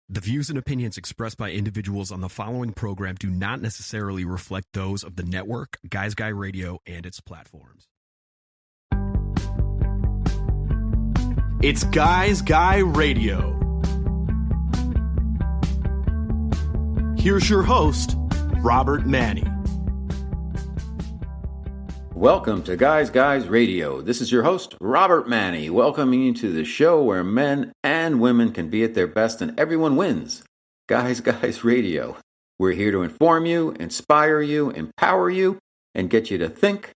The views and opinions expressed by individuals on the following program do not necessarily reflect those of the network, Guys Guy Radio, and its platforms. It's Guys Guy Radio. Here's your host, Robert Manni. Welcome to Guys Guys Radio. This is your host, Robert Manni, welcoming you to the show where men and women can be at their best and everyone wins. Guys Guys Radio. We're here to inform you, inspire you, empower you, and get you to think,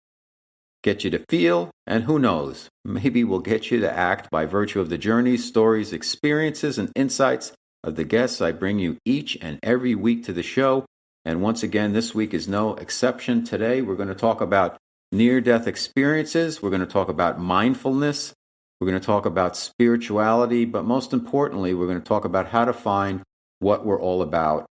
get you to feel, and who knows, maybe we'll get you to act by virtue of the journeys, stories, experiences, and insights of the guests I bring you each and every week to the show. And once again, this week is no exception. Today, we're going to talk about near-death experiences. We're going to talk about mindfulness. We're going to talk about spirituality. But most importantly, we're going to talk about how to find what we're all about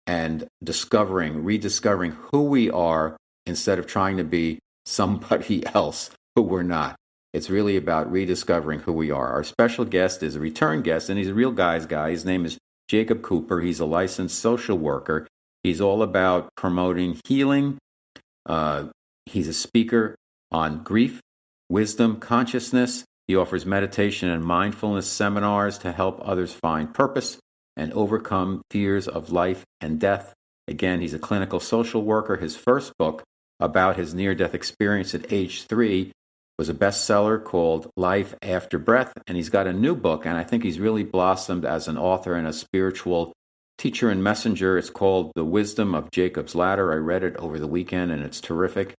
and rediscovering who we are instead of trying to be somebody else who we're not. It's really about rediscovering who we are. Our special guest is a return guest, and he's a real guy's guy. His name is Jacob Cooper. He's a licensed social worker. He's all about promoting healing. He's a speaker on grief, wisdom, consciousness. He offers meditation and mindfulness seminars to help others find purpose and overcome fears of life and death. Again, he's a clinical social worker. His first book about his near-death experience at age 3 was a bestseller called Life After Breath. And he's got a new book, and I think he's really blossomed as an author and a spiritual teacher and messenger. It's called The Wisdom of Jacob's Ladder. I read it over the weekend, and it's terrific.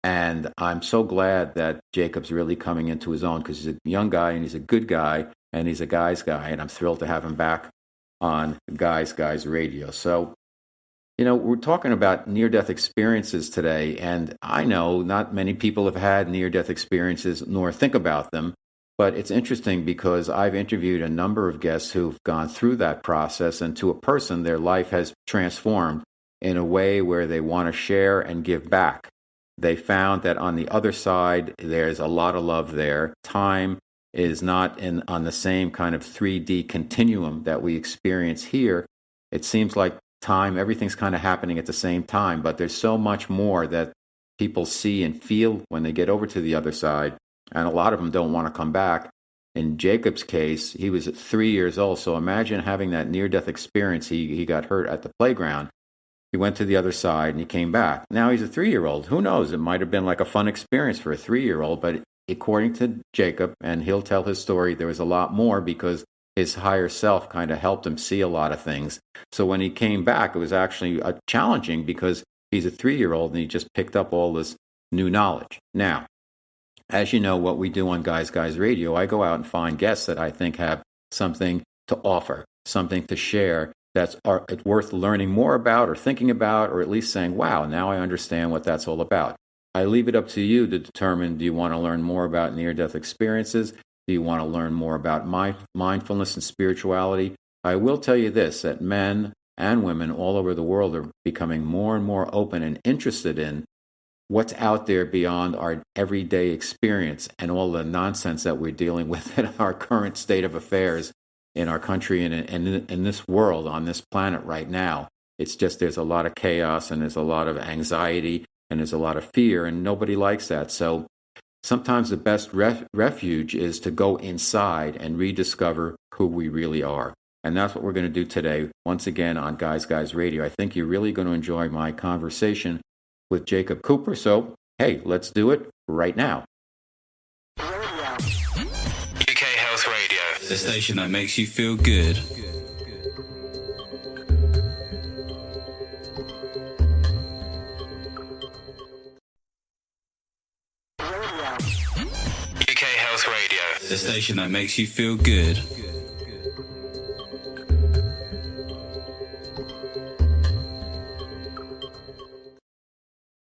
And I'm so glad that Jacob's really coming into his own because he's a young guy and he's a good guy and he's a guy's guy. And I'm thrilled to have him back on Guys Guys Radio. So, we're talking about near-death experiences today. And I know not many people have had near-death experiences nor think about them. But it's interesting because I've interviewed a number of guests who've gone through that process. And to a person, their life has transformed in a way where they want to share and give back. They found that on the other side, there's a lot of love there. Time is not on the same kind of 3D continuum that we experience here. It seems like time, everything's kind of happening at the same time, but there's so much more that people see and feel when they get over to the other side, and a lot of them don't want to come back. In Jacob's case, he was at 3 years old, so imagine having that near-death experience. He got hurt at the playground. He went to the other side and he came back. Now he's a 3-year-old. Who knows? It might have been like a fun experience for a 3-year-old, but according to Jacob, and he'll tell his story, there was a lot more because his higher self kind of helped him see a lot of things. So when he came back, it was actually challenging because he's a 3-year-old and he just picked up all this new knowledge. Now, as you know, what we do on Guys Guys Radio, I go out and find guests that I think have something to offer, something to share that's worth learning more about or thinking about, or at least saying, wow, now I understand what that's all about. I leave it up to you to determine, do you want to learn more about near-death experiences? Do you want to learn more about mindfulness and spirituality? I will tell you this, that men and women all over the world are becoming more and more open and interested in what's out there beyond our everyday experience and all the nonsense that we're dealing with in our current state of affairs in our country and in this world, on this planet right now. It's just there's a lot of chaos and there's a lot of anxiety and there's a lot of fear, and nobody likes that. So sometimes the best refuge is to go inside and rediscover who we really are. And that's what we're going to do today, once again on Guys Guys Radio. I think you're really going to enjoy my conversation with Jacob Cooper. So, hey, let's do it right now. The station that makes you feel good. UK Health Radio. The station that makes you feel good.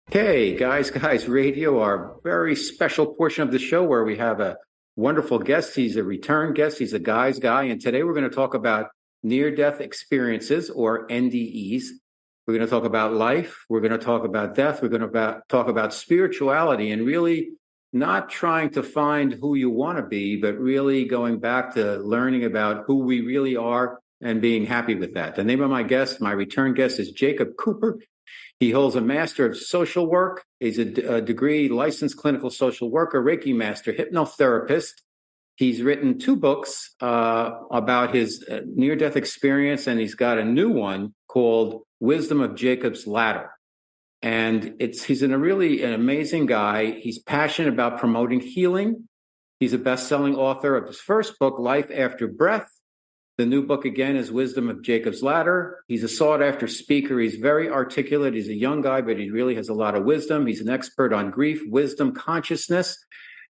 Okay, Guys Radio, our very special portion of the show where we have a wonderful guest. He's a return guest. He's a guy's guy. And today we're going to talk about near-death experiences, or NDEs. We're going to talk about life. We're going to talk about death. We're going to talk about spirituality, and really not trying to find who you want to be, but really going back to learning about who we really are and being happy with that. The name of my guest, my return guest, is Jacob Cooper. He holds a Master of Social Work. He's a degree licensed clinical social worker, Reiki master, hypnotherapist. He's written 2 books about his near-death experience, and he's got a new one called Wisdom of Jacob's Ladder. And he's an amazing guy. He's passionate about promoting healing. He's a best-selling author of his first book, Life After Breath. The new book, again, is Wisdom of Jacob's Ladder. He's a sought-after speaker. He's very articulate. He's a young guy, but he really has a lot of wisdom. He's an expert on grief, wisdom, consciousness.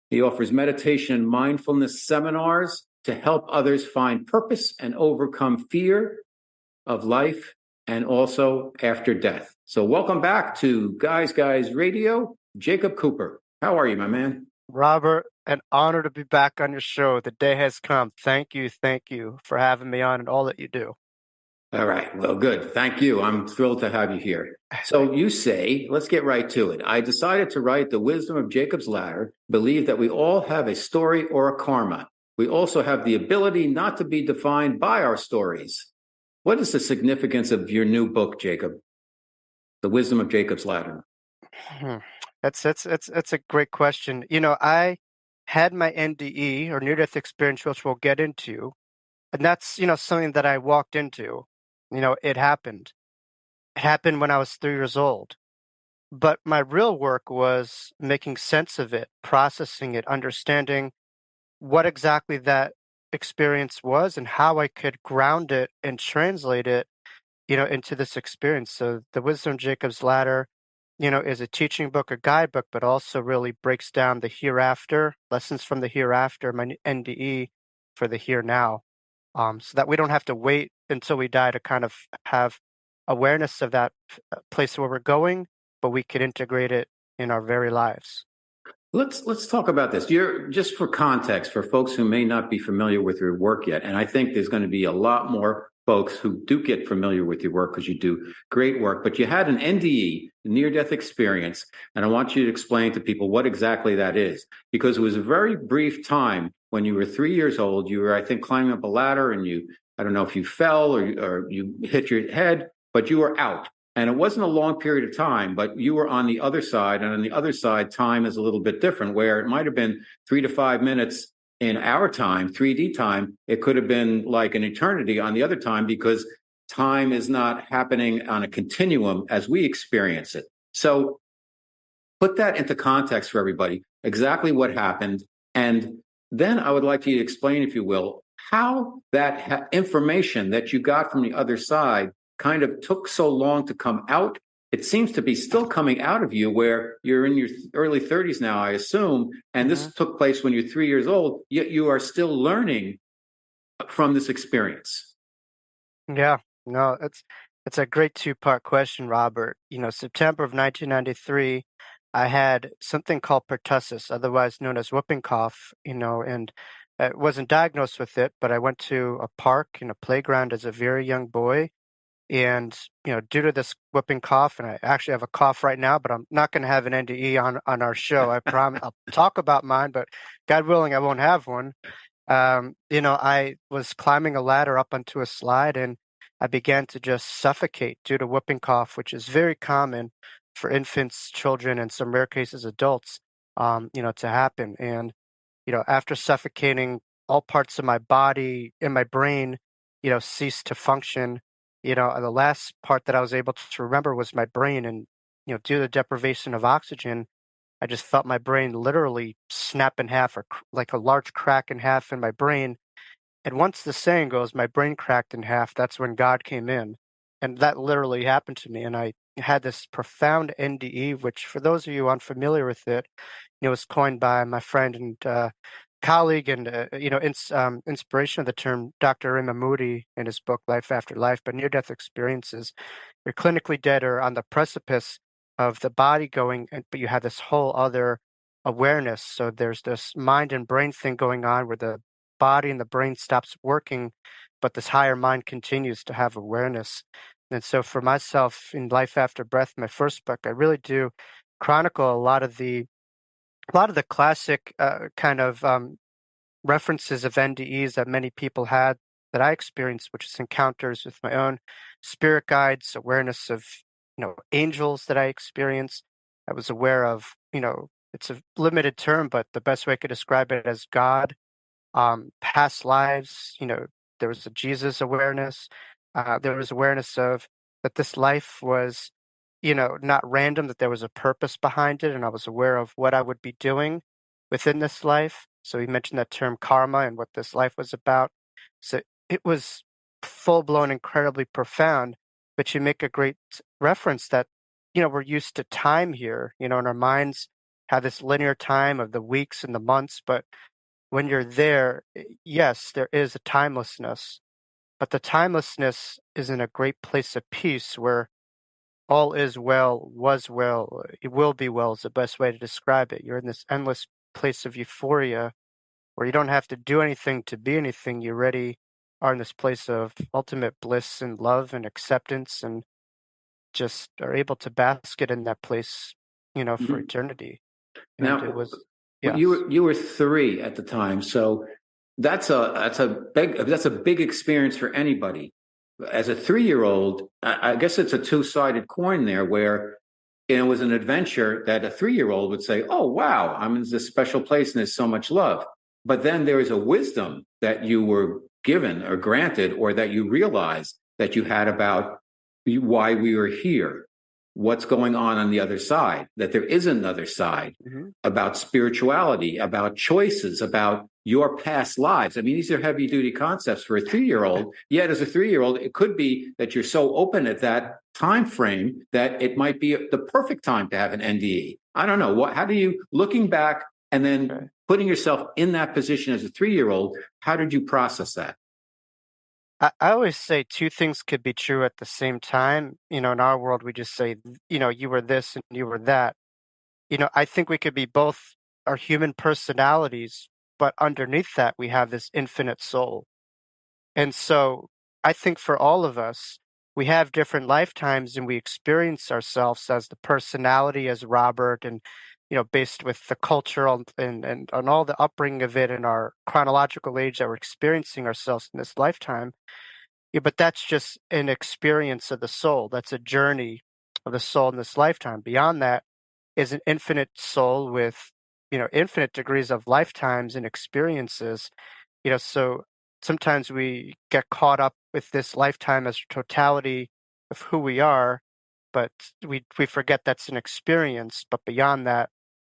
He offers meditation and mindfulness seminars to help others find purpose and overcome fear of life and also after death. So welcome back to Guys Radio, Jacob Cooper. How are you, my man? Robert, an honor to be back on your show. The day has come. Thank you for having me on and all that you do. All right. Well, good. Thank you. I'm thrilled to have you here. So you say, let's get right to it. I decided to write The Wisdom of Jacob's Ladder, believe that we all have a story or a karma. We also have the ability not to be defined by our stories. What is the significance of your new book, Jacob? The Wisdom of Jacob's Ladder. That's a great question. I had my NDE or near-death experience, which we'll get into, and that's something that I walked into. It happened. It happened when I was 3 years old. But my real work was making sense of it, processing it, understanding what exactly that experience was and how I could ground it and translate it, into this experience. So the Wisdom of Jacob's Ladder, is a teaching book, a guidebook, but also really breaks down the hereafter, lessons from the hereafter, my NDE for the here now, so that we don't have to wait until we die to kind of have awareness of that place where we're going, but we can integrate it in our very lives. Let's talk about this. You're just for context for folks who may not be familiar with your work yet, and I think there's going to be a lot more folks who do get familiar with your work because you do great work. But you had an NDE, near-death experience, and I want you to explain to people what exactly that is, because it was a very brief time when you were 3 years old. You were, I think, climbing up a ladder, and I don't know if you fell or you hit your head, but you were out. And it wasn't a long period of time, but you were on the other side. And on the other side, time is a little bit different, where it might have been 3 to 5 minutes in our time, 3D time. It could have been like an eternity on the other time, because time is not happening on a continuum as we experience it. So put that into context for everybody, exactly what happened. And then I would like you to explain, if you will, how that information that you got from the other side kind of took so long to come out. It seems to be still coming out of you, where you're in your early 30s now, I assume, and this took place when you're 3 years old, yet you are still learning from this experience. Yeah, no, it's a great 2-part question, Robert. September of 1993, I had something called pertussis, otherwise known as whooping cough, and I wasn't diagnosed with it, but I went to a park in a playground as a very young boy. And, due to this whooping cough, and I actually have a cough right now, but I'm not going to have an NDE on our show. I promise. I'll talk about mine, but God willing, I won't have one. I was climbing a ladder up onto a slide, and I began to just suffocate due to whooping cough, which is very common for infants, children, and some rare cases adults, to happen. And, after suffocating, all parts of my body and my brain, ceased to function. The last part that I was able to remember was my brain, and, due to the deprivation of oxygen, I just felt my brain literally snap in half, or like a large crack in half in my brain. And once the saying goes, my brain cracked in half, that's when God came in. And that literally happened to me. And I had this profound NDE, which, for those of you unfamiliar with it, was coined by my friend and colleague and inspiration of the term, Dr. Moody, in his book Life After Life. But near-death experiences, you're clinically dead or on the precipice of the body going, but you have this whole other awareness. So there's this mind and brain thing going on, where the body and the brain stops working, but this higher mind continues to have awareness. And so for myself, in Life After Breath, my first book, I really do chronicle a lot of the classic kind of references of NDEs that many people had, that I experienced, which is encounters with my own spirit guides, awareness of, angels that I experienced. I was aware of, it's a limited term, but the best way I could describe it as God, past lives, there was a Jesus awareness. There was awareness of that this life was, not random, that there was a purpose behind it, and I was aware of what I would be doing within this life. So he mentioned that term karma and what this life was about. So it was full blown, incredibly profound. But you make a great reference that, we're used to time here, and our minds have this linear time of the weeks and the months, but when you're there, yes, there is a timelessness, but the timelessness is in a great place of peace where all is well, was well, it will be well is the best way to describe it. You're in this endless place of euphoria where you don't have to do anything to be anything. You already are in this place of ultimate bliss and love and acceptance and just are able to bask it in that place, for Mhm. eternity. And it Now, was, well, yes. you were 3 at the time, so that's a big experience for anybody. As a 3-year-old, I guess it's a two-sided coin there, where it was an adventure that a 3-year-old would say, "Oh wow, I'm in this special place and there's so much love." But then there is a wisdom that you were given or granted, or that you realized that you had about why we were here, what's going on the other side, that there is another side, Hmm. about spirituality, about choices, about your past lives. I mean, these are heavy duty concepts for a 3-year-old. Yet as a 3-year-old, it could be that you're so open at that time frame that it might be the perfect time to have an NDE. I don't know. How do you, looking back and then putting yourself in that position as a 3-year-old, how did you process that? I always say two things could be true at the same time. In our world, we just say, you were this and you were that. I think we could be both our human personalities, but underneath that, we have this infinite soul. And so I think for all of us, we have different lifetimes and we experience ourselves as the personality as Robert and, based with the cultural and all the upbringing of it and our chronological age that we're experiencing ourselves in this lifetime. Yeah, but that's just an experience of the soul. That's a journey of the soul in this lifetime. Beyond that is an infinite soul with, infinite degrees of lifetimes and experiences. So sometimes we get caught up with this lifetime as totality of who we are, but we forget that's an experience. But beyond that,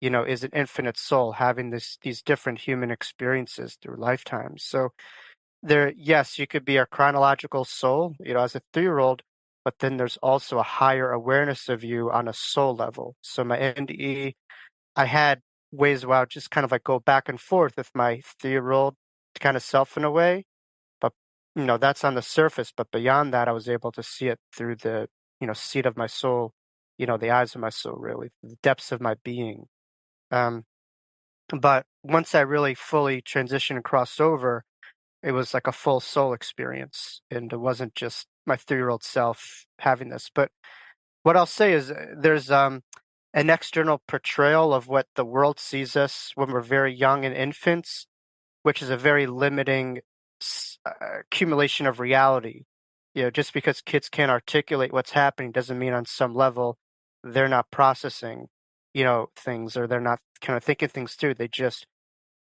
is an infinite soul having these different human experiences through lifetimes. So there, yes, you could be a chronological soul, as a 3-year-old, but then there's also a higher awareness of you on a soul level. So my NDE, I had ways where I would just kind of like go back and forth with my 3-year-old kind of self in a way, but that's on the surface. But beyond that, I was able to see it through the seat of my soul, the eyes of my soul, really, the depths of my being. Um, but once I really fully transitioned and crossed over, it was like a full soul experience, and it wasn't just my 3-year-old self having this. But what I'll say is there's an external portrayal of what the world sees us when we're very young and infants, which is a very limiting accumulation of reality. Just because kids can't articulate what's happening doesn't mean on some level they're not processing, things, or they're not kind of thinking things through.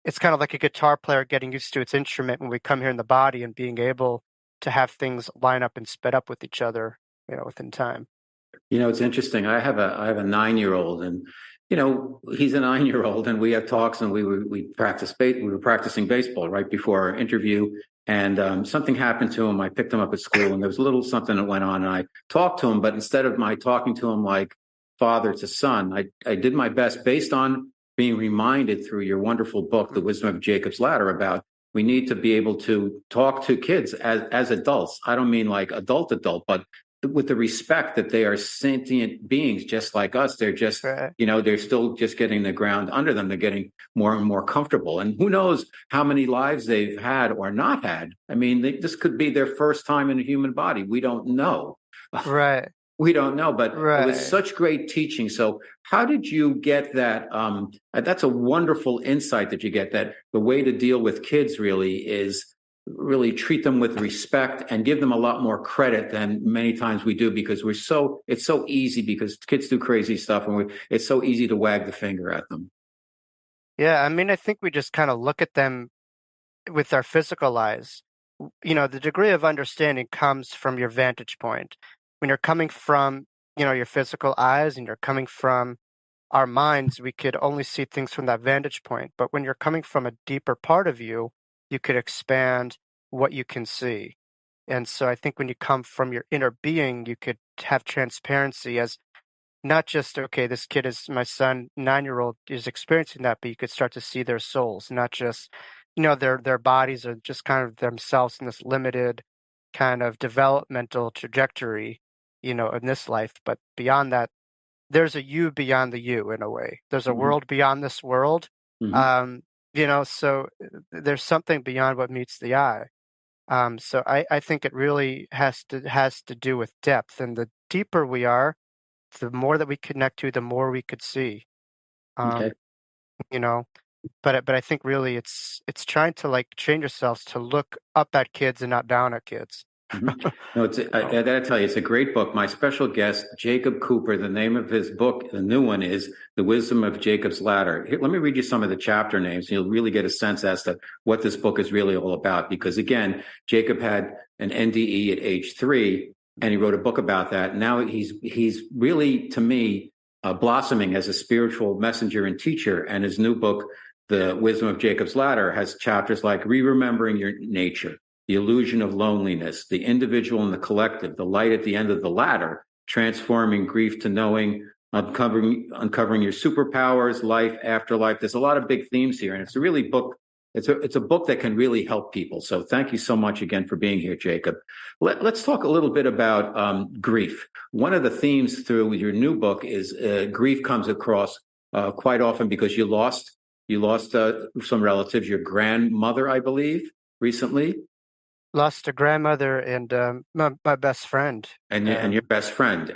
It's kind of like a guitar player getting used to its instrument when we come here in the body and being able to have things line up and sped up with each other, within time. It's interesting. I have a 9-year-old, and he's a 9-year-old, and we have talks, and we were practicing baseball right before our interview, and something happened to him. I picked him up at school, and there was a little something that went on, and I talked to him, but instead of my talking to him like father to son, I did my best based on being reminded through your wonderful book, The Wisdom of Jacob's Ladder, about we need to be able to talk to kids as adults. I don't mean like adult, but with the respect that they are sentient beings just like us. They're just, Right. they're still just getting the ground under them. They're getting more and more comfortable. And who knows how many lives they've had or not had. I mean, this could be their first time in a human body. We don't know. Right. We don't know, but it was Right. such great teaching. So how did you get that? That's a wonderful insight that you get, that the way to deal with kids really is really treat them with respect and give them a lot more credit than many times we do, because it's so easy, because kids do crazy stuff, and it's so easy to wag the finger at them. Yeah, I mean, I think we just kind of look at them with our physical eyes. The degree of understanding comes from your vantage point. When you're coming from, your physical eyes and you're coming from our minds, we could only see things from that vantage point. But when you're coming from a deeper part of you, you could expand what you can see. And so I think when you come from your inner being, you could have transparency as not just, okay, this kid is my son, 9-year-old is experiencing that, but you could start to see their souls, not just, their bodies are just kind of themselves in this limited kind of developmental trajectory, in this life. But beyond that, there's a you beyond the you in a way. There's a Mm-hmm. world beyond this world. Mm-hmm. So there's something beyond what meets the eye. So I think it really has to do with depth. And the deeper we are, the more that we connect to, the more we could see. Okay. Um, you know, but I think really it's trying to like train yourselves to look up at kids and not down at kids. Mm-hmm. No, I gotta tell you, it's a great book. My special guest, Jacob Cooper, the name of his book, the new one, is The Wisdom of Jacob's Ladder. Here, let me read you some of the chapter names, and you'll really get a sense as to what this book is really all about. Because again, Jacob had an NDE at age 3, and he wrote a book about that. Now he's really, to me, blossoming as a spiritual messenger and teacher. And his new book, The Wisdom of Jacob's Ladder, has chapters like Re-Remembering Your Nature, The Illusion of Loneliness, The Individual and the Collective, The Light at the End of the Ladder, Transforming Grief to Knowing, Uncovering Your Superpowers, Life, Afterlife. There's a lot of big themes here, and it's a really book. It's a book that can really help people. So thank you so much again for being here, Jacob. Let's talk a little bit about grief. One of the themes through your new book is grief comes across quite often because you lost some relatives, your grandmother, I believe, recently. Lost a grandmother and my best friend. And your best friend,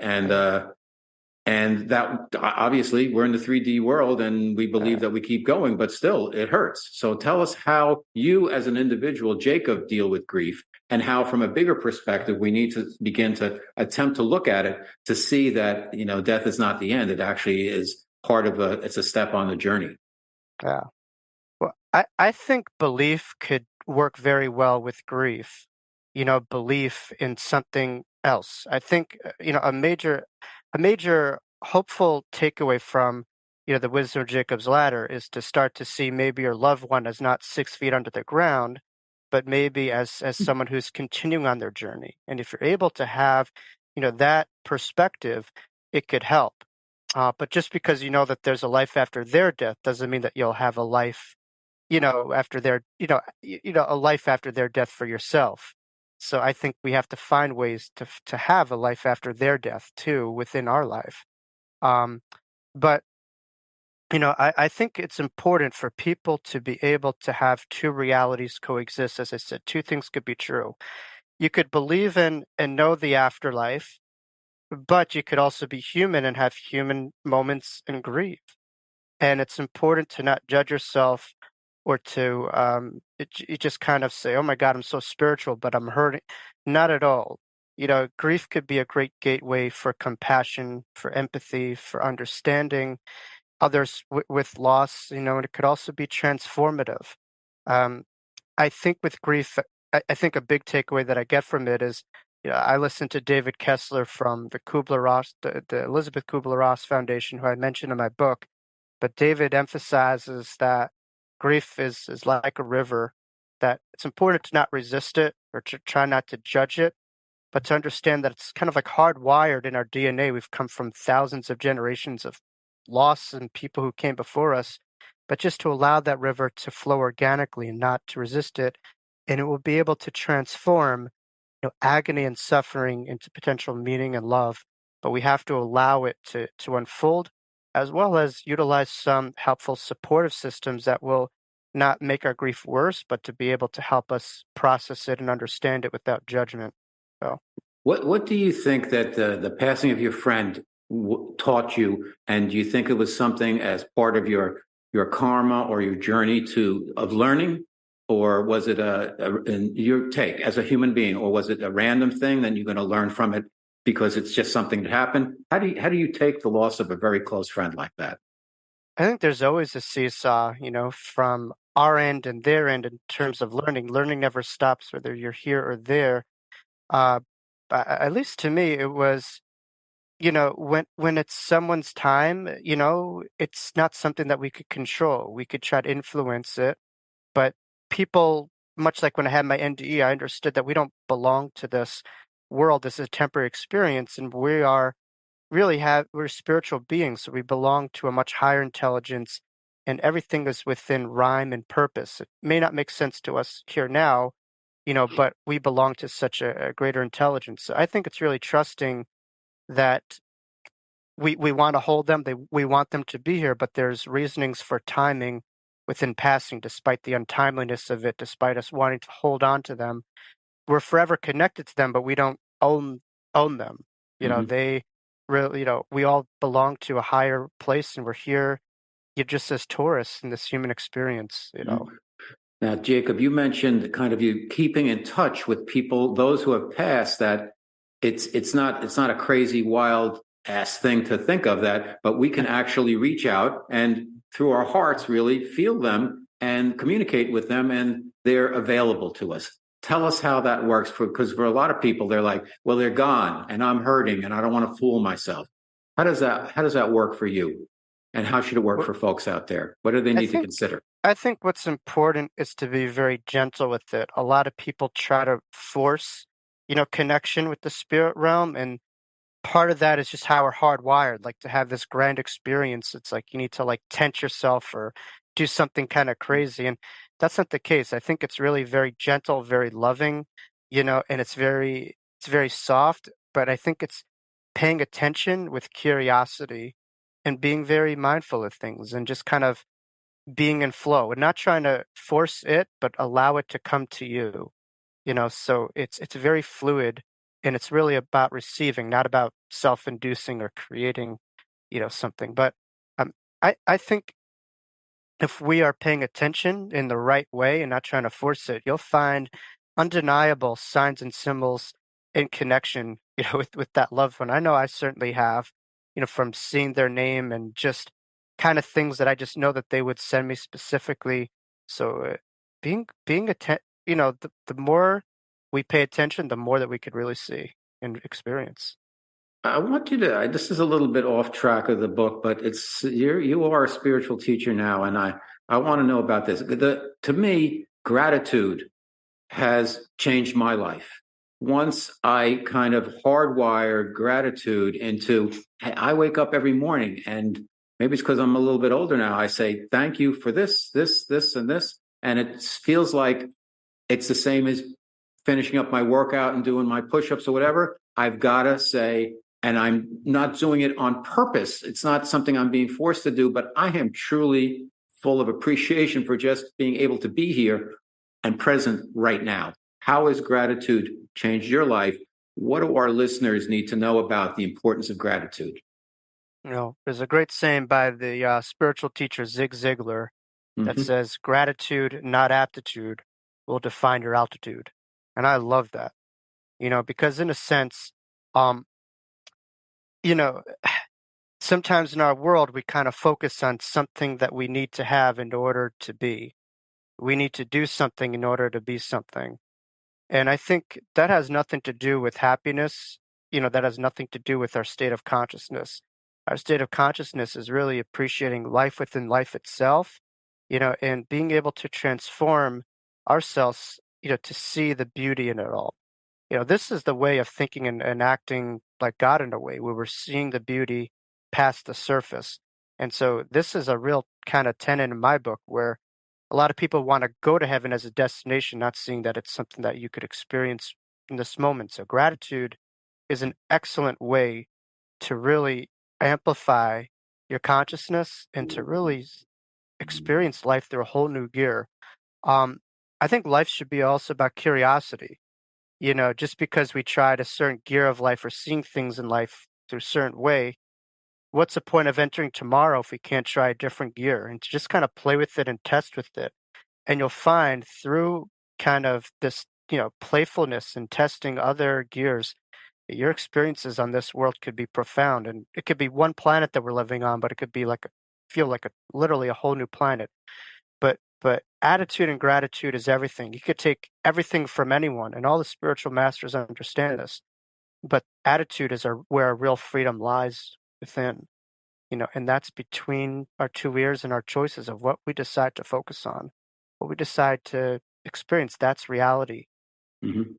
and that obviously we're in the 3D world, and we believe that we keep going, but still it hurts. So tell us how you, as an individual, Jacob, deal with grief, and how, from a bigger perspective, we need to begin to attempt to look at it to see that death is not the end. It actually is it's a step on the journey. Yeah. Well, I think belief could work very well with grief. Belief in something else. I think a major hopeful takeaway from the wisdom of Jacob's ladder is to start to see maybe your loved one as not 6 feet under the ground, but maybe as someone who's continuing on their journey. And if you're able to have that perspective, it could help. But just because you know that there's a life after their death doesn't mean that you'll have a life after their a life after their death for yourself. So I think we have to find ways to have a life after their death too within our life. Um, but I think it's important for people to be able to have two realities coexist. As I said, two things could be true. You could believe in and know the afterlife, but you could also be human and have human moments and grieve. And it's important to not judge yourself or to you just kind of say, "Oh my God, I'm so spiritual, but I'm hurting." Not at all. Grief could be a great gateway for compassion, for empathy, for understanding others with loss. And it could also be transformative. Um, I think with grief, I think a big takeaway that I get from it is, I listened to David Kessler from the Kubler-Ross, the Elizabeth Kubler-Ross Foundation, who I mentioned in my book. But David emphasizes that grief is like a river, that it's important to not resist it or to try not to judge it, but to understand that it's kind of like hardwired in our DNA. We've come from thousands of generations of loss and people who came before us, but just to allow that river to flow organically and not to resist it, and it will be able to transform agony and suffering into potential meaning and love. But we have to allow it to unfold, as well as utilize some helpful supportive systems that will not make our grief worse, but to be able to help us process it and understand it without judgment. So, What do you think that the passing of your friend taught you, and do you think it was something as part of your karma or your journey of learning? or was it in your take as a human being, or was it a random thing that you're going to learn from it because it's just something that happened? How do you take the loss of a very close friend like that? I think there's always a seesaw, from our end and their end in terms of learning. Learning never stops, whether you're here or there. Uh, at least to me, it was, when it's someone's time, it's not something that we could control. We could try to influence it, but people, much like when I had my NDE, I understood that we don't belong to this world. This is a temporary experience, and we're spiritual beings, so we belong to a much higher intelligence, and everything is within rhyme and purpose. It may not make sense to us here now, but we belong to such a greater intelligence. So I think it's really trusting that we want to hold them. We want them to be here, but there's reasonings for timing within passing, despite the untimeliness of it, despite us wanting to hold on to them. We're forever connected to them, but we don't own them. Mm-hmm. They really, we all belong to a higher place, and we're here, just as tourists in this human experience. Now, Jacob, you mentioned kind of you keeping in touch with people, those who have passed. That it's not a crazy, wild ass thing to think of that, but we can actually reach out and through our hearts really feel them and communicate with them, and they're available to us. Tell us how that works, because for a lot of people, they're like, well, they're gone, and I'm hurting, and I don't want to fool myself. How does that work for you, and how should it work Well, for folks out there? What do they I need to think consider? I think what's important is to be very gentle with it. A lot of people try to force, connection with the spirit realm, and part of that is just how we're hardwired, like to have this grand experience. It's like you need to like tent yourself or do something kind of crazy. And that's not the case. I think it's really very gentle, very loving, and it's very soft, but I think it's paying attention with curiosity and being very mindful of things and just kind of being in flow and not trying to force it, but allow it to come to you. So it's very fluid, and it's really about receiving, not about self-inducing or creating, something. But I think if we are paying attention in the right way and not trying to force it, you'll find undeniable signs and symbols in connection, with that loved one. I know I certainly have, from seeing their name and just kind of things that I just know that they would send me specifically. So being the more we pay attention, the more that we could really see and experience. I want you to. This is a little bit off track of the book, but you are a spiritual teacher now, and I want to know about this. To me, gratitude has changed my life. Once I kind of hardwired gratitude into, I wake up every morning, and maybe it's because I'm a little bit older now. I say thank you for this, and this, and it feels like it's the same as finishing up my workout and doing my push-ups or whatever. I've got to say, and I'm not doing it on purpose. It's not something I'm being forced to do, but I am truly full of appreciation for just being able to be here and present right now. How has gratitude changed your life? What do our listeners need to know about the importance of gratitude? There's a great saying by the spiritual teacher Zig Ziglar that Mm-hmm. says, "Gratitude, not aptitude, will define your altitude." And I love that, because in a sense, um, you know, sometimes in our world we kind of focus on something that we need to have in order to be. We need to do something in order to be something. And I think that has nothing to do with happiness. That has nothing to do with our state of consciousness. Our state of consciousness is really appreciating life within life itself, and being able to transform ourselves, to see the beauty in it all. This is the way of thinking and acting like God in a way, where we're seeing the beauty past the surface. And so this is a real kind of tenet in my book where a lot of people want to go to heaven as a destination, not seeing that it's something that you could experience in this moment. So gratitude is an excellent way to really amplify your consciousness and to really experience life through a whole new gear. Um, I think life should be also about curiosity. Just because we tried a certain gear of life or seeing things in life through a certain way, what's the point of entering tomorrow if we can't try a different gear and to just kind of play with it and test with it? And you'll find through kind of this, playfulness and testing other gears, your experiences on this world could be profound. And it could be one planet that we're living on, but it could be feel like literally a whole new planet. But attitude and gratitude is everything. You could take everything from anyone, and all the spiritual masters understand this. But attitude is where our real freedom lies within, and that's between our two ears and our choices of what we decide to focus on, what we decide to experience. That's reality. Mm-hmm.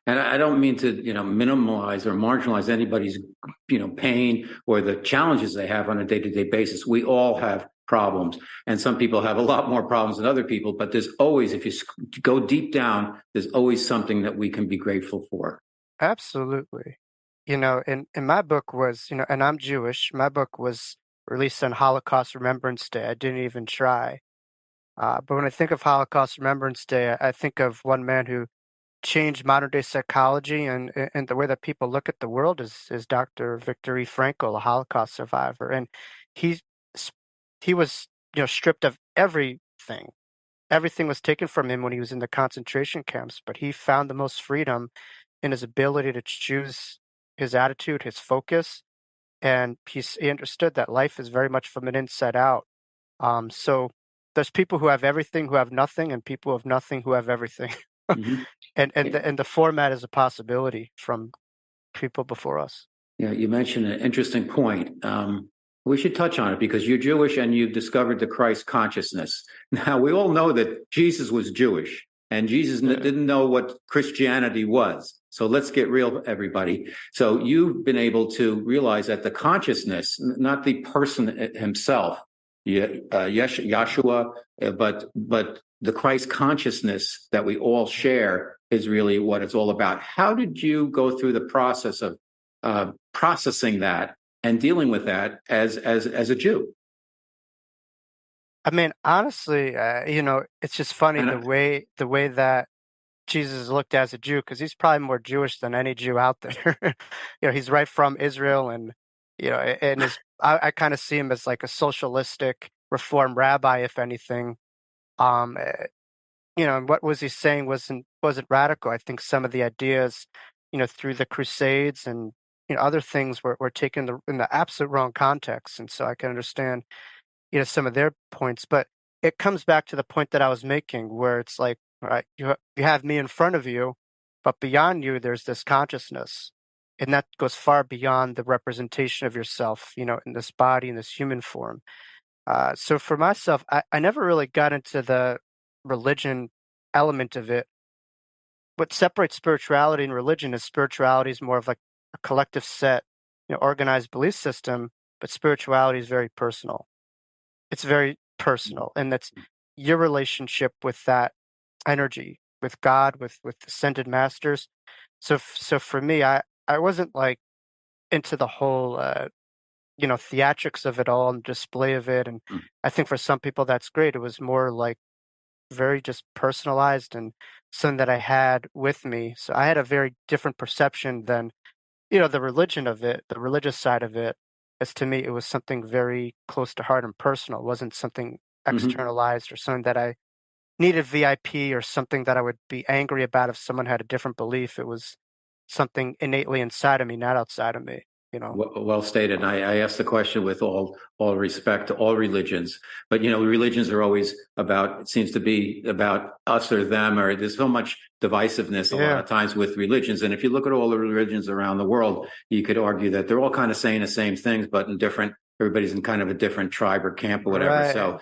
And I don't mean to, minimize or marginalize anybody's, pain or the challenges they have on a day-to-day basis. We all have problems, and some people have a lot more problems than other people. But there's always, if you go deep down, there's always something that we can be grateful for. Absolutely. And my book was, and I'm Jewish. My book was released on Holocaust Remembrance Day. I didn't even try. But when I think of Holocaust Remembrance Day, I think of one man who changed modern day psychology and the way that people look at the world is Dr. Viktor E. Frankl, a Holocaust survivor. And he he was, stripped of everything. Everything was taken from him when he was in the concentration camps, but he found the most freedom in his ability to choose his attitude, his focus, and he understood that life is very much from an inside out. So there's people who have everything who have nothing, and people who have nothing who have everything. Mm-hmm. And the format is a possibility from people before us. Yeah, you mentioned an interesting point. We should touch on it because you're Jewish and you've discovered the Christ consciousness. Now, we all know that Jesus was Jewish and Jesus didn't know what Christianity was. So let's get real, everybody. So you've been able to realize that the consciousness, not the person himself, Yeshua, but the Christ consciousness that we all share is really what it's all about. How did you go through the process of processing that and dealing with that as a Jew? I mean, honestly, it's just funny the way that Jesus is looked at as a Jew, because he's probably more Jewish than any Jew out there. He's right from Israel, and I kind of see him as like a socialistic reform rabbi, if anything. Um, and what was he saying wasn't radical. I think some of the ideas, through the Crusades and other things were taken in the absolute wrong context, and so I can understand some of their points. But it comes back to the point that I was making, where it's like, all right, you have me in front of you, but beyond you, there's this consciousness, and that goes far beyond the representation of yourself, in this body, in this human form. So for myself, I never really got into the religion element of it. What separates spirituality and religion is spirituality is more of like a collective set, organized belief system, but spirituality is very personal. It's very personal, and that's your relationship with that energy, with God, with ascended masters. So for me, I wasn't like into the whole theatrics of it all and display of it. And I think for some people that's great. It was more like very just personalized and something that I had with me. So I had a very different perception than, the religion of it, the religious side of it. As to me, it was something very close to heart and personal. It wasn't something externalized or something that I needed VIP or something that I would be angry about if someone had a different belief. It was something innately inside of me, not outside of me. Well stated. I asked the question with all respect to all religions, but religions are always about. It seems to be about us or them, or there's so much divisiveness a lot of times with religions. And if you look at all the religions around the world, you could argue that they're all kind of saying the same things, but in different. Everybody's in kind of a different tribe or camp or whatever. Right. So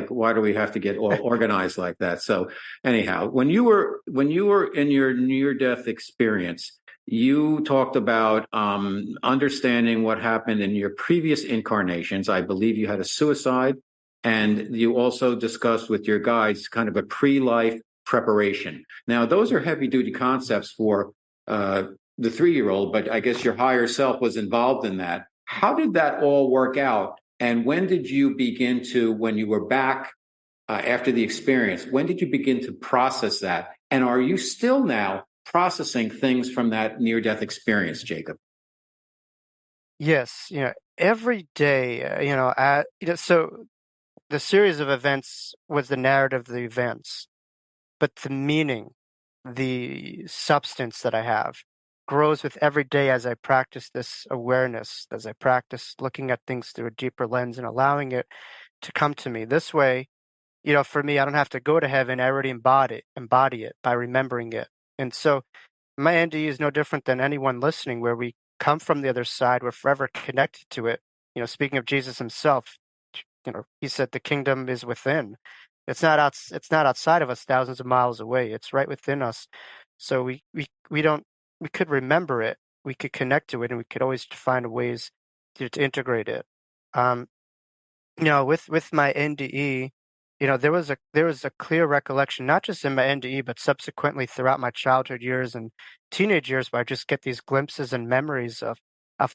why do we have to get all organized like that? So anyhow, when you were in your near-death experience. You talked about understanding what happened in your previous incarnations. I believe you had a suicide, and you also discussed with your guides kind of a pre-life preparation. Now, those are heavy-duty concepts for the 3-year-old, but I guess your higher self was involved in that. How did that all work out? And when did you begin to, when you were back after the experience, when did you begin to process that? And are you still now processing things from that near-death experience, Jacob? Yes, every day, so the series of events was the narrative of the events, but the meaning, the substance that I have grows with every day as I practice this awareness, as I practice looking at things through a deeper lens and allowing it to come to me. This way, for me, I don't have to go to heaven. I already embody it by remembering it. And so my NDE is no different than anyone listening, where we come from the other side. We're forever connected to it. Speaking of Jesus himself, he said the kingdom is within. It's not outside of us, thousands of miles away. It's right within us. So we could remember it. We could connect to it, and we could always find ways to integrate it. Um, with my NDE, there was a clear recollection, not just in my NDE, but subsequently throughout my childhood years and teenage years, where I just get these glimpses and memories of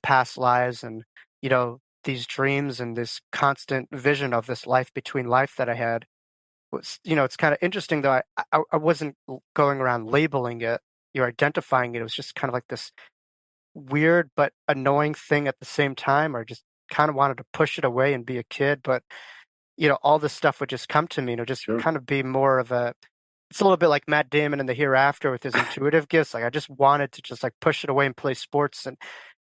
past lives, and these dreams and this constant vision of this life between life that I had. It's kind of interesting, though. I wasn't going around labeling it, you're identifying it. It was just kind of like this weird but annoying thing at the same time, or just kind of wanted to push it away and be a kid. But all this stuff would just come to me, just Sure. kind of be more of it's a little bit like Matt Damon in The Hereafter with his intuitive gifts. Like, I just wanted to just like push it away and play sports. And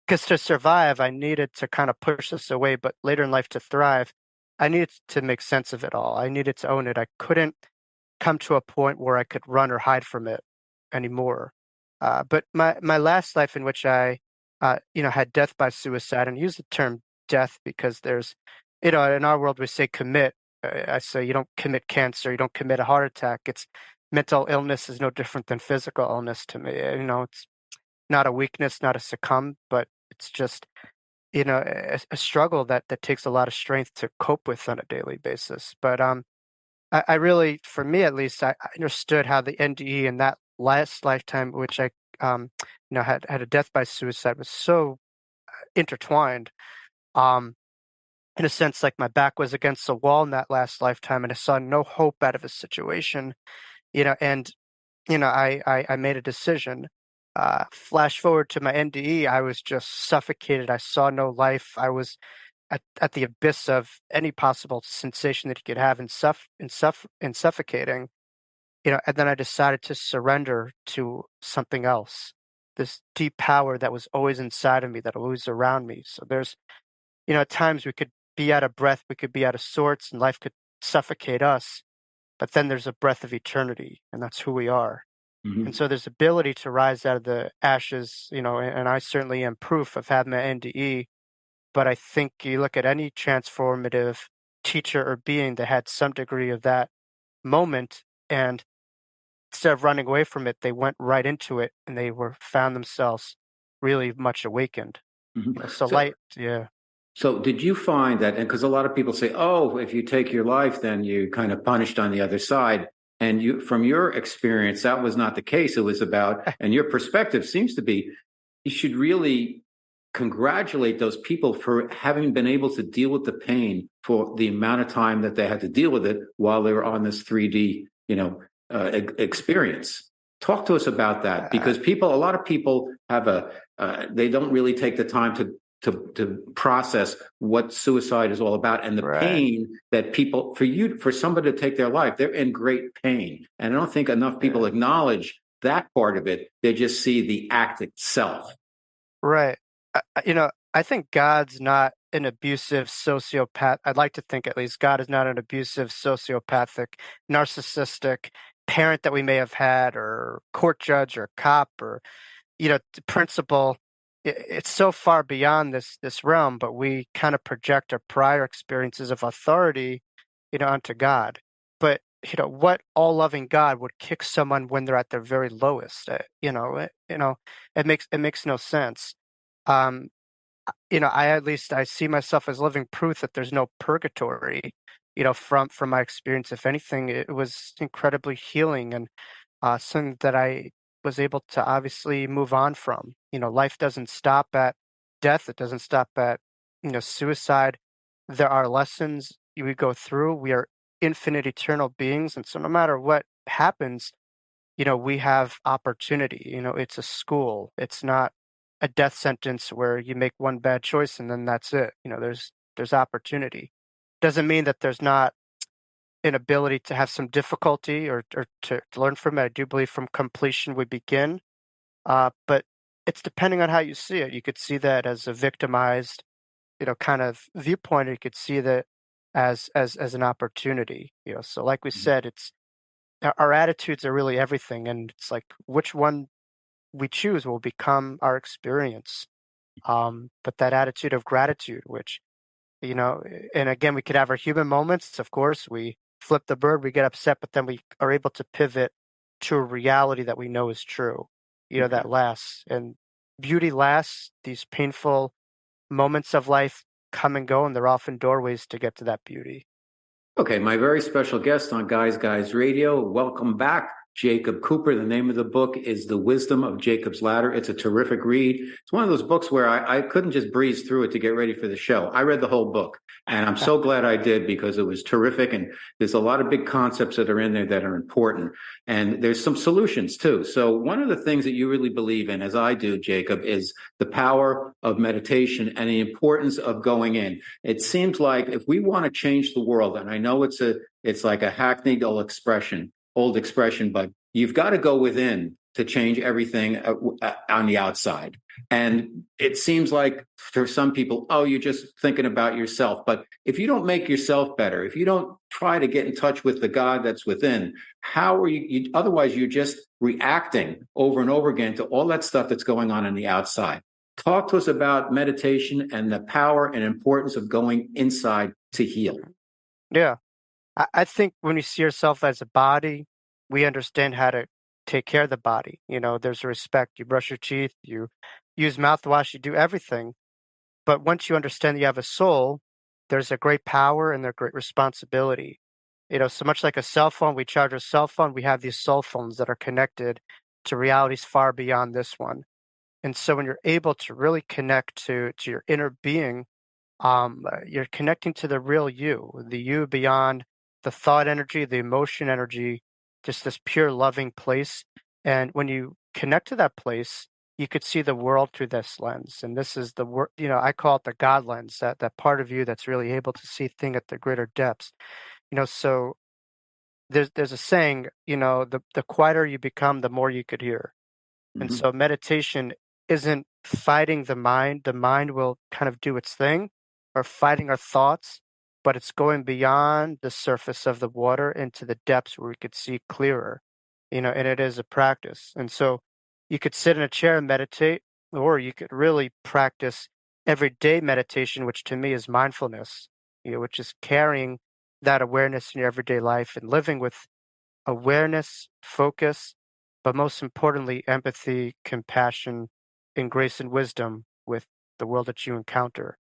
because to survive, I needed to kind of push this away. But later in life, to thrive, I needed to make sense of it all. I needed to own it. I couldn't come to a point where I could run or hide from it anymore. But my last life, in which I, had death by suicide, and use the term death because there's, in our world we say commit. I say you don't commit cancer, you don't commit a heart attack. It's mental illness is no different than physical illness to me. It's not a weakness, not a succumb, but it's just a struggle that takes a lot of strength to cope with on a daily basis. But I really, for me at least, I understood how the NDE in that last lifetime, which I had a death by suicide, was so intertwined. Um, in a sense, like my back was against the wall in that last lifetime, and I saw no hope out of a situation. And I made a decision. Flash forward to my NDE, I was just suffocated. I saw no life. I was at the abyss of any possible sensation that you could have in suffocating. And then I decided to surrender to something else, this deep power that was always inside of me, that was always around me. So there's, at times we could be out of breath, we could be out of sorts, and life could suffocate us. But then there's a breath of eternity, and that's who we are. Mhm. And so there's ability to rise out of the ashes, and I certainly am proof of having an NDE. But I think you look at any transformative teacher or being that had some degree of that moment, and instead of running away from it, they went right into it, and they found themselves really much awakened. Mhm. So light, yeah. So did you find that, and because a lot of people say, oh, if you take your life, then you kind of punished on the other side. And you, from your experience, that was not the case. It was about, and your perspective seems to be, you should really congratulate those people for having been able to deal with the pain for the amount of time that they had to deal with it while they were on this 3D, experience. Talk to us about that, because a lot of people have they don't really take the time to process what suicide is all about, and the Right. pain that for somebody to take their life, they're in great pain. And I don't think enough people acknowledge that part of it. They just see the act itself. Right. I think God's not an abusive sociopath. I'd like to think, at least, God is not an abusive, sociopathic, narcissistic parent that we may have had, or court judge, or cop, or principal. It's so far beyond this realm, but we kind of project our prior experiences of authority, onto God. But what all-loving God would kick someone when they're at their very lowest? It makes no sense. Um, I see myself as living proof that there's no purgatory. From my experience, if anything, it was incredibly healing, and something that I was able to obviously move on from. Life doesn't stop at death. It doesn't stop at, suicide. There are lessons we go through. We are infinite, eternal beings. And so no matter what happens, we have opportunity. It's a school. It's not a death sentence where you make one bad choice and then that's it. There's opportunity. Doesn't mean that there's not an ability to have some difficulty or to learn from it. I do believe from completion we begin, but it's depending on how you see it. You could see that as a victimized, kind of viewpoint, or you could see that as an opportunity. So like we said, it's our attitudes are really everything, and it's like which one we choose will become our experience. But that attitude of gratitude, which and again, we could have our human moments. Of course, we flip the bird, we get upset, but then we are able to pivot to a reality that we know is true. That lasts, and beauty lasts. These painful moments of life come and go, and they're often doorways to get to that beauty. Okay, my very special guest on Guys Guys Radio. Welcome back, Jacob Cooper. The name of the book is The Wisdom of Jacob's Ladder. It's a terrific read. It's one of those books where I couldn't just breeze through it to get ready for the show. I read the whole book, and I'm so glad I did because it was terrific. And there's a lot of big concepts that are in there that are important. And there's some solutions too. So one of the things that you really believe in, as I do, Jacob, is the power of meditation and the importance of going in. It seems like if we want to change the world, and I know it's like a hackneyed old expression, but you've got to go within to change everything on the outside. And it seems like for some people, oh, you're just thinking about yourself. But if you don't make yourself better, if you don't try to get in touch with the God that's within, how are you otherwise you're just reacting over and over again to all that stuff that's going on the outside. Talk to us about meditation and the power and importance of going inside to heal. Yeah. I think when you see yourself as a body, we understand how to take care of the body. There's a respect. You brush your teeth, you use mouthwash, you do everything. But once you understand you have a soul, there's a great power and there's great responsibility. So much like a cell phone, we charge our cell phone, we have these cell phones that are connected to realities far beyond this one. And so when you're able to really connect to your inner being, you're connecting to the real you, the you beyond the thought energy, the emotion energy, just this pure loving place. And when you connect to that place, you could see the world through this lens. And this is the word, I call it the God lens, that part of you that's really able to see things at the greater depths. So there's a saying, the quieter you become, the more you could hear. And so meditation isn't fighting the mind. The mind will kind of do its thing, or fighting our thoughts, but it's going beyond the surface of the water into the depths where we could see clearer, and it is a practice. And so you could sit in a chair and meditate, or you could really practice everyday meditation, which to me is mindfulness, which is carrying that awareness in your everyday life and living with awareness, focus, but most importantly, empathy, compassion, and grace and wisdom with the world that you encounter.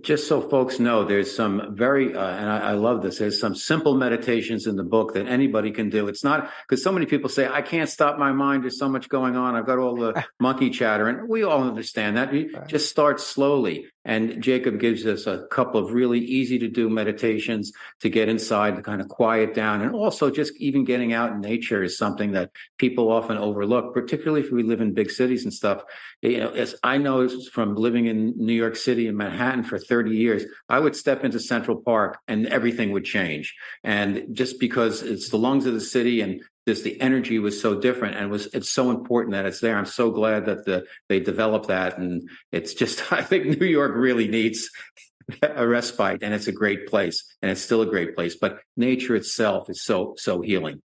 Just so folks know, there's some very, and I love this, there's some simple meditations in the book that anybody can do. It's not, because so many people say, I can't stop my mind, there's so much going on, I've got all the monkey chatter, and we all understand that. You just start slowly. And Jacob gives us a couple of really easy to do meditations to get inside, to kind of quiet down. And also just even getting out in nature is something that people often overlook, particularly if we live in big cities and stuff. As I know from living in New York City and Manhattan for 30 years, I would step into Central Park and everything would change. And just because it's the lungs of the city and the energy was so different, and it's so important that it's there. I'm so glad that they developed that, and it's just, I think New York really needs a respite, and it's a great place, and it's still a great place. But nature itself is so healing.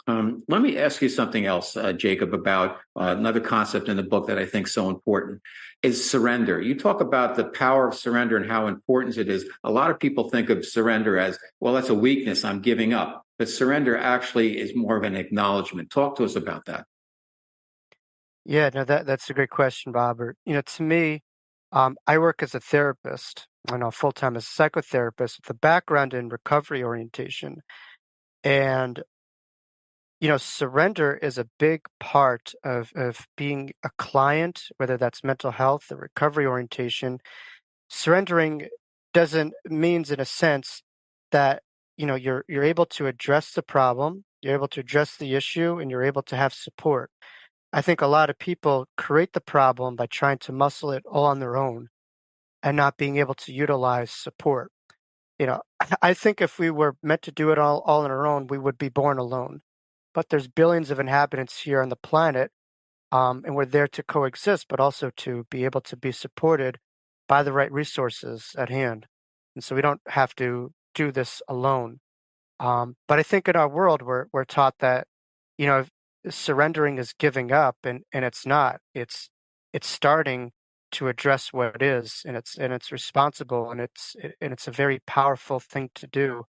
Let me ask you something else, Jacob, about another concept in the book that I think is so important is surrender. You talk about the power of surrender and how important it is. A lot of people think of surrender as, well, that's a weakness, I'm giving up. But surrender actually is more of an acknowledgement. Talk to us about that. Yeah, no, that's a great question, Robert. To me, I work as a therapist, full-time as a psychotherapist with a background in recovery orientation. And surrender is a big part of being a client, whether that's mental health or recovery orientation. Surrendering means in a sense that you're able to address the problem, you're able to address the issue, and you're able to have support. I think a lot of people create the problem by trying to muscle it all on their own and not being able to utilize support. I think if we were meant to do it all on our own, we would be born alone. But there's billions of inhabitants here on the planet, and we're there to coexist, but also to be able to be supported by the right resources at hand. And so we don't have to do this alone. But I think in our world, we're taught that, surrendering is giving up, and it's not. It's starting to address what it is, and it's responsible, and it's a very powerful thing to do.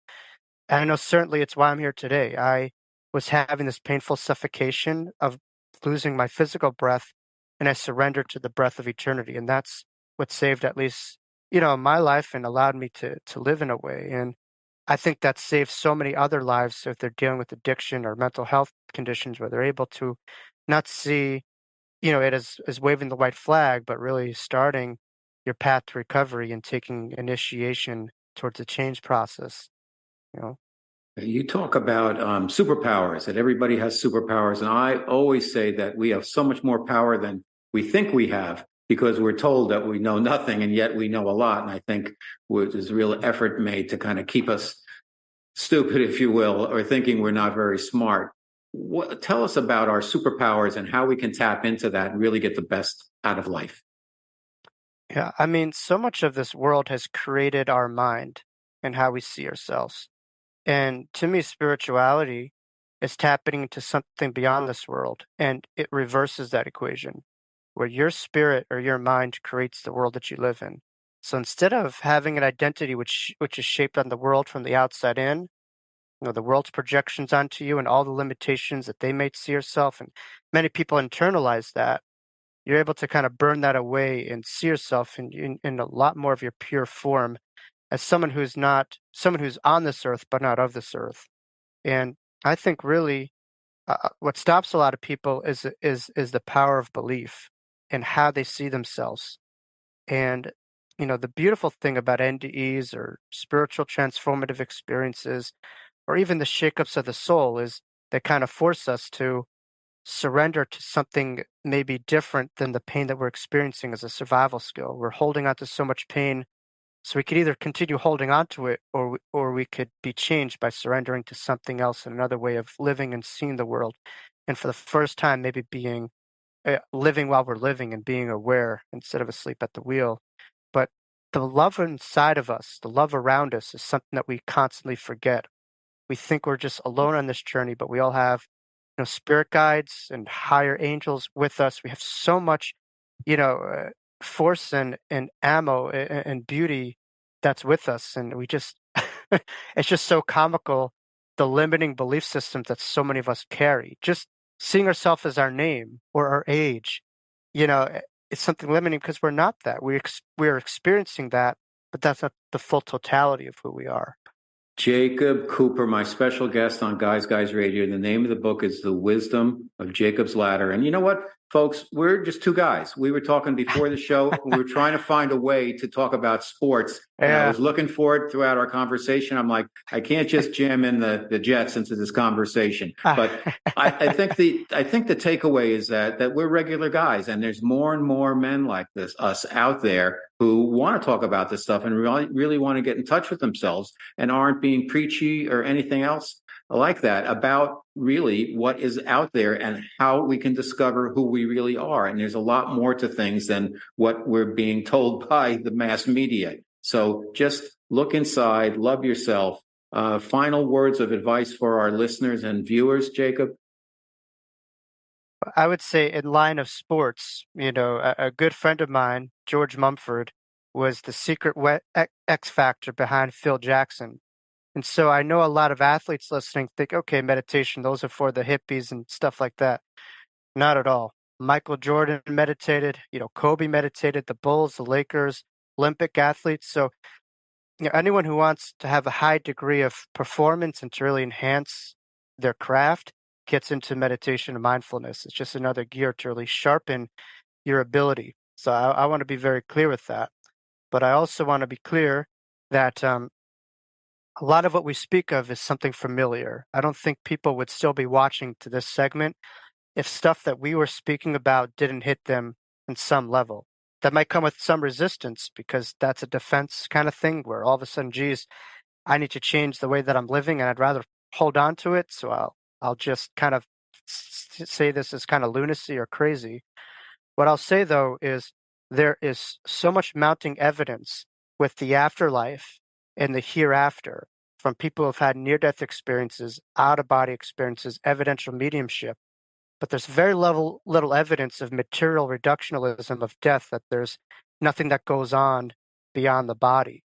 And I know certainly it's why I'm here today. I was having this painful suffocation of losing my physical breath, and I surrendered to the breath of eternity, and that's what saved at least my life and allowed me to live in a way. And I think that saves so many other lives if they're dealing with addiction or mental health conditions where they're able to not see, it as waving the white flag, but really starting your path to recovery and taking initiation towards the change process, you know. You talk about superpowers, that everybody has superpowers. And I always say that we have so much more power than we think we have because we're told that we know nothing and yet we know a lot. And I think there's real effort made to kind of keep us stupid, if you will, or thinking we're not very smart. Tell us about our superpowers and how we can tap into that and really get the best out of life. Yeah, I mean, so much of this world has created our mind and how we see ourselves. And to me, spirituality is tapping into something beyond this world, and it reverses that equation, where your spirit or your mind creates the world that you live in. So instead of having an identity which is shaped on the world from the outside in, the world's projections onto you and all the limitations that they may see yourself, and many people internalize that. You're able to kind of burn that away and see yourself in a lot more of your pure form as someone who's on this earth but not of this earth. And I think really what stops a lot of people is the power of belief and how they see themselves. And the beautiful thing about NDEs or spiritual transformative experiences, or even the shakeups of the soul, is they kind of force us to surrender to something maybe different than the pain that we're experiencing as a survival skill. We're holding on to so much pain, so we could either continue holding on to it, or we could be changed by surrendering to something else, and another way of living and seeing the world. And for the first time, maybe being living while we're living and being aware instead of asleep at the wheel. But the love inside of us, the love around us, is something that we constantly forget. We think we're just alone on this journey, but we all have, spirit guides and higher angels with us. We have so much, force and ammo and beauty that's with us, and we just, it's just so comical the limiting belief systems that so many of us carry. Just seeing ourselves as our name or our age, it's something limiting because we're not that. We're experiencing that, but that's not the full totality of who we are. Jacob Cooper, my special guest on Guys Radio. The name of the book is The Wisdom of Jacob's Ladder. And you know what, folks? We're just two guys. We were talking before the show. We were trying to find a way to talk about sports. And I was looking for it throughout our conversation. I'm like, I can't just jam in the Jets into this conversation. But I think the takeaway is that we're regular guys, and there's more and more men like us out there who want to talk about this stuff and really want to get in touch with themselves and aren't being preachy or anything else like that about really what is out there and how we can discover who we really are. And there's a lot more to things than what we're being told by the mass media. So just look inside, love yourself. Final words of advice for our listeners and viewers, Jacob? I would say in line of sports, a good friend of mine, George Mumford, was the secret X factor behind Phil Jackson. And so I know a lot of athletes listening think, okay, meditation, those are for the hippies and stuff like that. Not at all. Michael Jordan meditated, Kobe meditated, the Bulls, the Lakers, Olympic athletes. So anyone who wants to have a high degree of performance and to really enhance their craft gets into meditation and mindfulness. It's just another gear to really sharpen your ability. So I want to be very clear with that. But I also want to be clear that a lot of what we speak of is something familiar. I don't think people would still be watching to this segment if stuff that we were speaking about didn't hit them on some level. that might come with some resistance because that's a defense kind of thing where all of a sudden, geez, I need to change the way that I'm living and I'd rather hold on to it. So I'll just kind of say this is kind of lunacy or crazy. What I'll say though is there is so much mounting evidence with the afterlife and the hereafter from people who've had near-death experiences, out-of-body experiences, evidential mediumship. But there's very little evidence of material reductionism of death, that there's nothing that goes on beyond the body.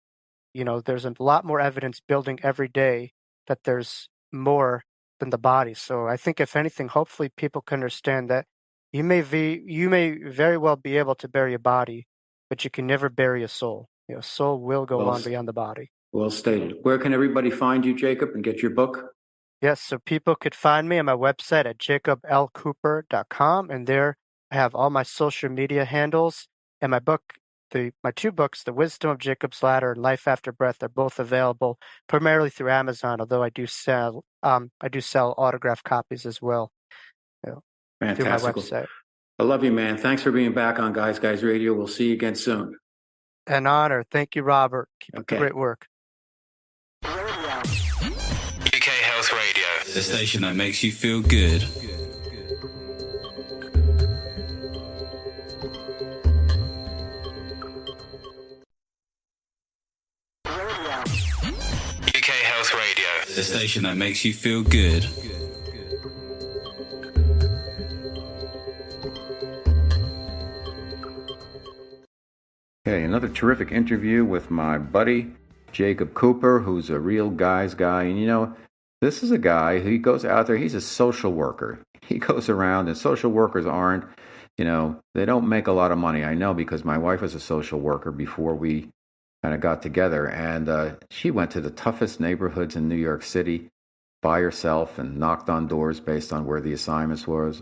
There's a lot more evidence building every day that there's more than the body. So I think if anything, hopefully people can understand that you may very well be able to bury a body, but you can never bury a soul. Soul will go on beyond the body. Well stated. Where can everybody find you, Jacob, and get your book? Yes, so people could find me on my website at jacoblcooper.com, and there I have all my social media handles, and my book, my two books, The Wisdom of Jacob's Ladder and Life After Breath, are both available primarily through Amazon, although I do sell autographed copies as well, through my website. I love you, man. Thanks for being back on Guys Radio. We'll see you again soon. An honor. Thank you, Robert. Keep up the great work. UK Health Radio, the station that makes you feel good. UK Health Radio, the station that makes you feel good. Okay, another terrific interview with my buddy, Jacob Cooper, who's a real guy's guy. And this is a guy who goes out there, he's a social worker. He goes around, and social workers aren't, they don't make a lot of money. I know because my wife was a social worker before we kind of got together. And she went to the toughest neighborhoods in New York City by herself and knocked on doors based on where the assignments were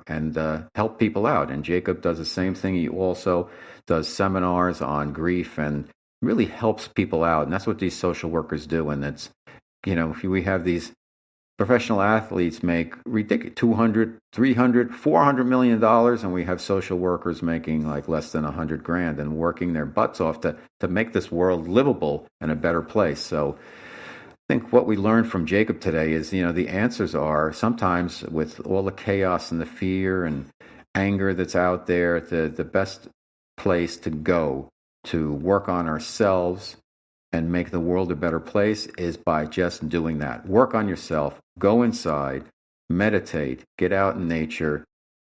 and helped people out. And Jacob does the same thing. He also does seminars on grief and really helps people out. And that's what these social workers do. And it's, we have these professional athletes make ridiculous $200, $300, $400 million, and we have social workers making like less than $100,000 and working their butts off to make this world livable and a better place. So I think what we learned from Jacob today is, the answers are sometimes with all the chaos and the fear and anger that's out there, the best place to go to work on ourselves and make the world a better place is by just doing that. Work on yourself, go inside, meditate, get out in nature,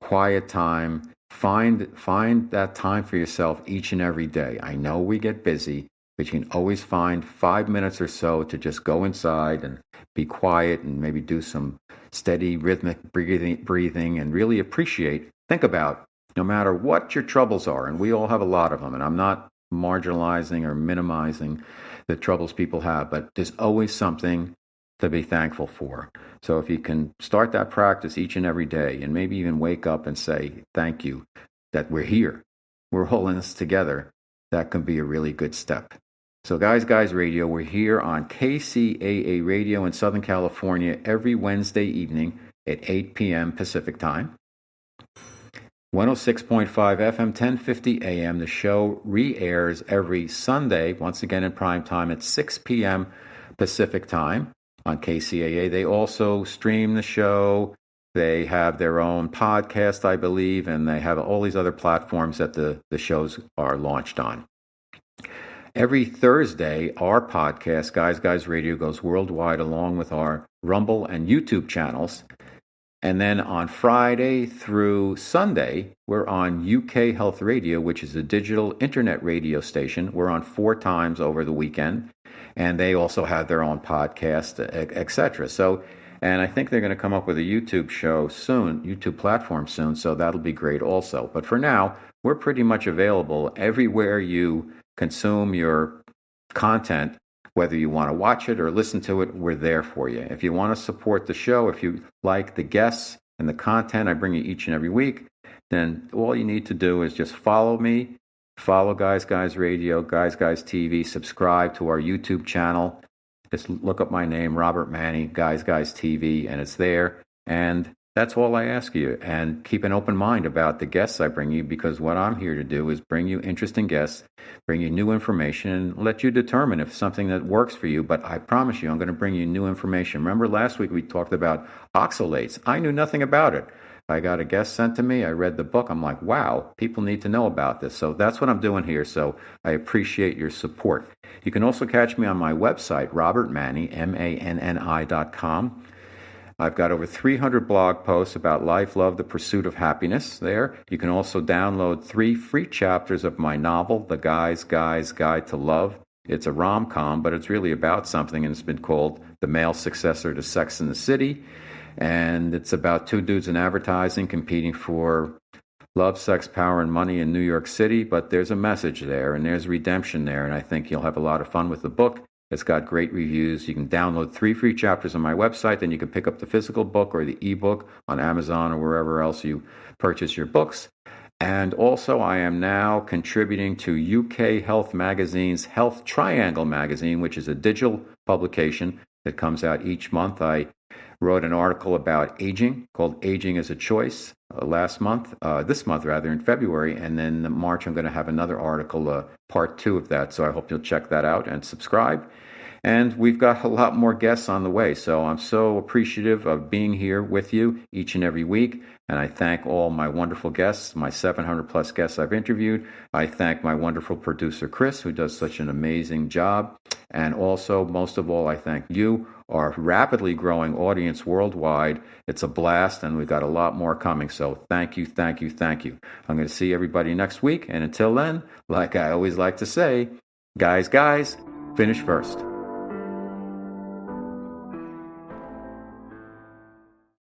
quiet time, find that time for yourself each and every day. I know we get busy, but you can always find 5 minutes or so to just go inside and be quiet and maybe do some steady rhythmic breathing and really appreciate, think about, no matter what your troubles are, and we all have a lot of them, and I'm not marginalizing or minimizing the troubles people have, but there's always something to be thankful for. So if you can start that practice each and every day and maybe even wake up and say, thank you that we're here, we're all in this together, that can be a really good step. So Guys Radio, we're here on KCAA Radio in Southern California every Wednesday evening at 8 p.m. Pacific Time. 106.5 FM, 1050 AM. The show re-airs every Sunday, once again in prime time at 6 p.m. Pacific Time on KCAA. They also stream the show. They have their own podcast, I believe, and they have all these other platforms that the shows are launched on. Every Thursday, our podcast, Guys Radio, goes worldwide along with our Rumble and YouTube channels. And then on Friday through Sunday, we're on UK Health Radio, which is a digital internet radio station. We're on 4 times over the weekend. And they also have their own podcast, etc. So, and I think they're going to come up with a YouTube show soon, YouTube platform soon, so that'll be great also. But for now, we're pretty much available everywhere you consume your content. Whether you want to watch it or listen to it, we're there for you. If you want to support the show, if you like the guests and the content I bring you each and every week, then all you need to do is just follow me, follow Guys Radio, Guys TV, subscribe to our YouTube channel. Just look up my name, Robert Manni, Guys TV, and it's there. And That's all I ask you. And keep an open mind about the guests I bring you, because what I'm here to do is bring you interesting guests, bring you new information, and let you determine if something that works for you. But I promise you, I'm going to bring you new information. Remember last week we talked about oxalates. I knew nothing about it. I got a guest sent to me. I read the book. I'm like, wow, people need to know about this. So that's what I'm doing here. So I appreciate your support. You can also catch me on my website, robertmanni, MANNI.com. I've got over 300 blog posts about life, love, the pursuit of happiness there. You can also download 3 free chapters of my novel, The Guy's Guide to Love. It's a rom-com, but it's really about something, and it's been called the male successor to Sex and the City. And it's about 2 dudes in advertising competing for love, sex, power, and money in New York City. But there's a message there, and there's redemption there, and I think you'll have a lot of fun with the book. It's got great reviews. You can download 3 free chapters on my website. Then you can pick up the physical book or the ebook on Amazon or wherever else you purchase your books. And also, I am now contributing to UK Health Magazine's Health Triangle magazine, which is a digital publication that comes out each month. I wrote an article about aging called Aging as a Choice this month in February, and then in March I'm going to have another article, part 2 of that, so I hope you'll check that out and subscribe. And we've got a lot more guests on the way, so I'm so appreciative of being here with you each and every week, and I thank all my wonderful guests, my 700 plus guests I've interviewed. I thank my wonderful producer Chris, who does such an amazing job, and also, most of all, I thank you, our rapidly growing audience worldwide. It's a blast, and we've got a lot more coming, so thank you, thank you, thank you. I'm going to see everybody next week, and until then, like I always like to say, guys, finish first.